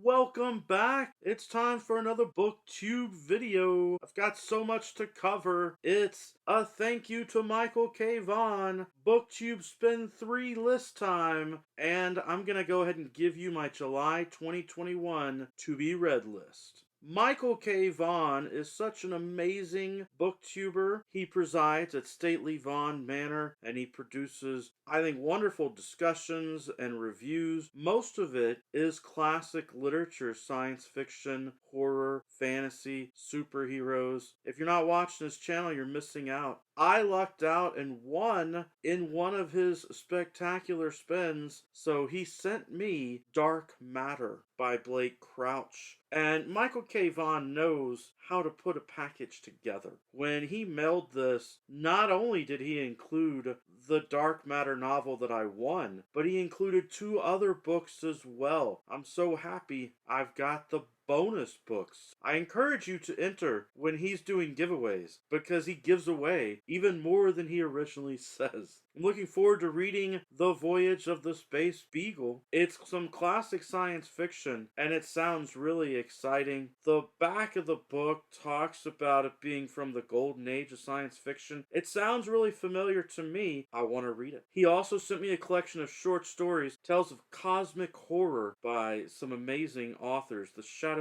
Welcome back. It's time for another Booktube video. I've got so much to cover. It's a thank you to Michael K. Vaughan, Booktube Spin 3 list time, and I'm going to go ahead and give you my July 2021 to be read list. Michael K. Vaughan is such an amazing booktuber. He presides at stately Vaughan Manor, and he produces, I think, wonderful discussions and reviews. Most of it is classic literature, science fiction, horror, fantasy, superheroes. If you're not watching his channel, you're missing out. I lucked out and won in one of his spectacular spins, so he sent me Dark Matter by Blake Crouch. And Michael K. Vaughan knows how to put a package together. When he mailed this, not only did he include the Dark Matter novel that I won, but he included 2 other books as well. I'm so happy I've got the bonus books. I encourage you to enter when he's doing giveaways, because he gives away even more than he originally says. I'm looking forward to reading The Voyage of the Space Beagle. It's some classic science fiction, and it sounds really exciting. The back of the book talks about it being from the golden age of science fiction. It sounds really familiar to me. I want to read it. He also sent me a collection of short stories, tales of cosmic horror by some amazing authors. The Shadows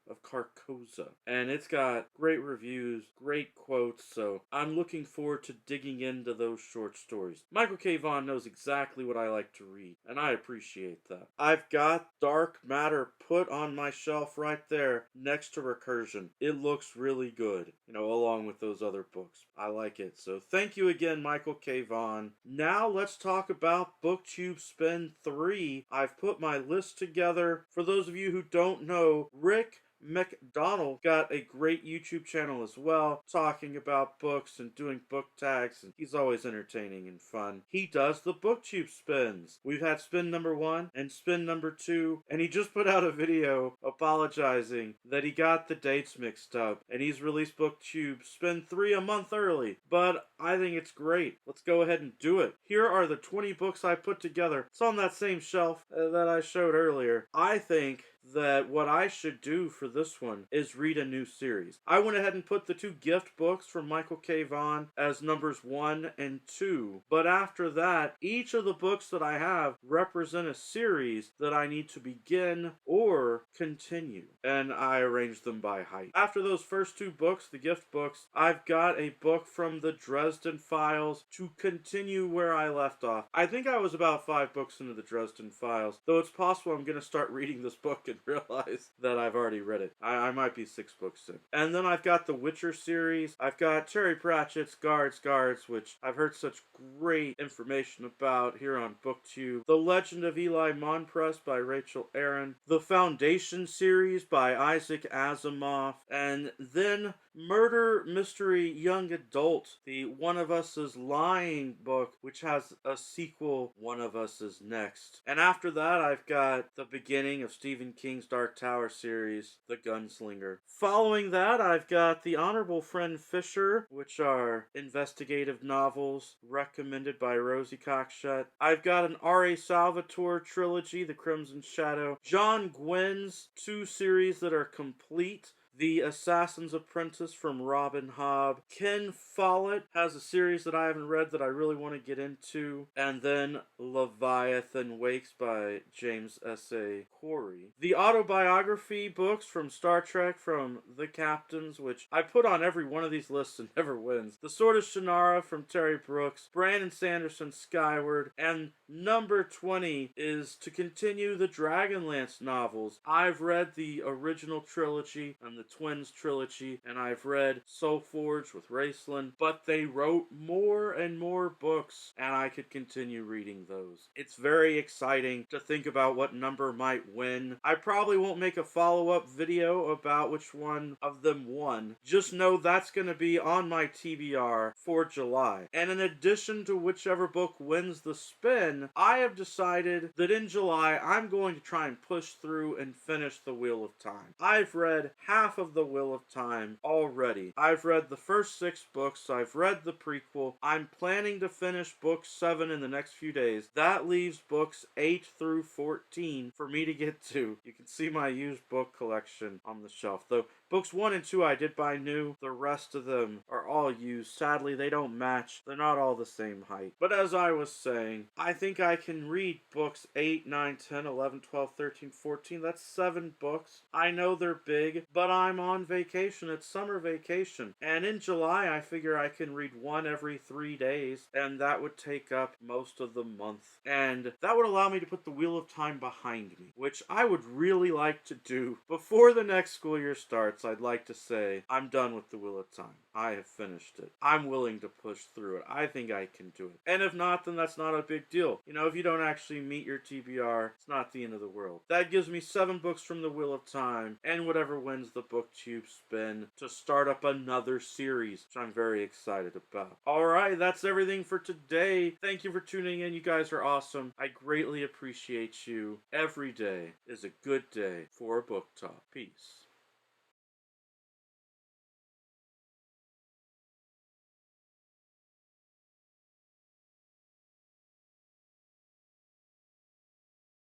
of Carcosa, and it's got great reviews, great quotes, so I'm looking forward to digging into those short stories. Michael K. Vaughan knows exactly what I like to read, and I appreciate that. I've got Dark Matter put on my shelf right there next to Recursion. It looks really good, along with those other books. I like it, so thank you again, Michael K. Vaughan. Now let's talk about Booktube Spin 3. I've put my list together. For those of you who don't know, Rick McDonnell got a great YouTube channel as well, talking about books and doing book tags, and he's always entertaining and fun. He does the Booktube spins. We've had spin number 1 and spin number 2, and he just put out a video apologizing that he got the dates mixed up, and he's released Booktube Spin 3 a month early, but I think it's great. Let's go ahead and do it. Here are the 20 books I put together. It's on that same shelf that I showed earlier. I think that what I should do for this one is read a new series. I went ahead and put the 2 gift books from Michael K. Vaughan as numbers 1 and 2. But after that, each of the books that I have represent a series that I need to begin or continue. And I arranged them by height. After those first 2 books, the gift books, I've got a book from the Dresden Files to continue where I left off. I think I was about 5 books into the Dresden Files, though it's possible I'm going to start reading this book and realize that I've already read it. I might be 6 books in. And then I've got the Witcher series. I've got Terry Pratchett's Guards, which I've heard such great information about here on Booktube. The Legend of Eli Monpress by Rachel Aaron. The Foundation series by Isaac Asimov. And then Murder Mystery Young Adult, the One of Us is Lying book, which has a sequel, One of Us is Next. And after that, I've got the beginning of Stephen King's Dark Tower series, The Gunslinger. Following that, I've got The Honorable Friend Fisher, which are investigative novels recommended by Rosie Cockshut. I've got an R.A. Salvatore trilogy, The Crimson Shadow. John Gwynn's 2 series that are complete. The Assassin's Apprentice from Robin Hobb. Ken Follett has a series that I haven't read that I really want to get into. And then Leviathan Wakes by James S.A. Corey. The autobiography books from Star Trek from The Captains, which I put on every one of these lists and never wins. The Sword of Shannara from Terry Brooks. Brandon Sanderson's Skyward. And number 20 is to continue the Dragonlance novels. I've read the original trilogy and the Twins trilogy, and I've read Soul Forge with Raceland, but they wrote more and more books, and I could continue reading those. It's very exciting to think about what number might win. I probably won't make a follow-up video about which one of them won. Just know that's going to be on my TBR for July. And in addition to whichever book wins the spin, I have decided that in July, I'm going to try and push through and finish The Wheel of Time. I've read half of The Wheel of Time already. I've read the first 6 books, I've read the prequel, I'm planning to finish book 7 in the next few days. That leaves books 8 through 14 for me to get to. You can see my used book collection on the shelf, though books 1 and 2 I did buy new. The rest of them are all used. Sadly, they don't match. They're not all the same height. But as I was saying, I think I can read books 8, 9, 10, 11, 12, 13, 14. That's 7 books. I know they're big, but I'm on vacation. It's summer vacation. And in July, I figure I can read one every 3 days, and that would take up most of the month. And that would allow me to put the Wheel of Time behind me, which I would really like to do. Before the next school year starts, I'd like to say, I'm done with the Wheel of Time. I have finished it. I'm willing to push through it. I think I can do it. And if not, then that's not a big deal. You know, if you don't actually meet your TBR, it's not the end of the world. That gives me 7 books from the Wheel of Time, and whatever wins the Booktube Spin to start up another series, which I'm very excited about. Alright, that's everything for today. Thank you for tuning in. You guys are awesome. I greatly appreciate you. Every day is a good day for a book talk. Peace.